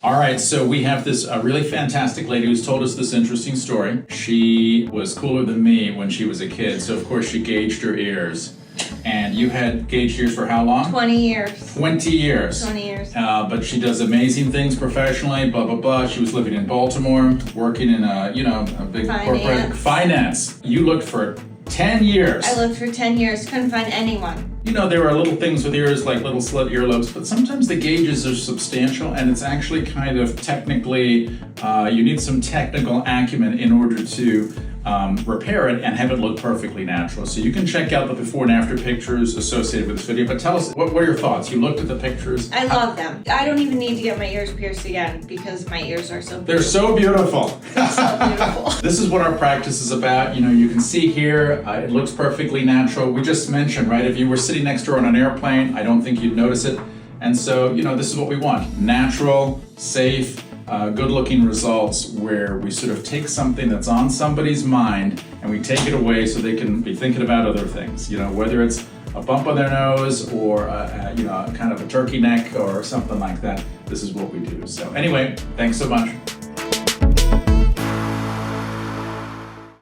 All right, so we have this really fantastic lady who's told us this interesting story. She was cooler than me when she was a kid, so of course she gauged her ears. And you had gauged ears for how long? 20 years. 20 years. 20 years. But she does amazing things professionally, blah, blah, blah. She was living in Baltimore, working in a big corporate finance. You looked for 10 years. I looked for 10 years, couldn't find anyone. You know, there are little things with ears like little slit earlobes, but sometimes the gauges are substantial and it's actually kind of technically, you need some technical acumen in order to repair it and have it look perfectly natural. So you can check out the before and after pictures associated with this video, but tell us, what are your thoughts? You looked at the pictures? I love them. I don't even need to get my ears pierced again because my ears are so beautiful. They're so beautiful. So beautiful. This is what our practice is about. You know, you can see here, it looks perfectly natural. We just mentioned, right, if you were sitting next to her on an airplane, I don't think you'd notice it. And so, you know, this is what we want. Natural, safe, good-looking results where we sort of take something that's on somebody's mind and we take it away so they can be thinking about other things. You know, whether it's a bump on their nose or, kind of a turkey neck or something like that. This is what we do. So anyway, thanks so much.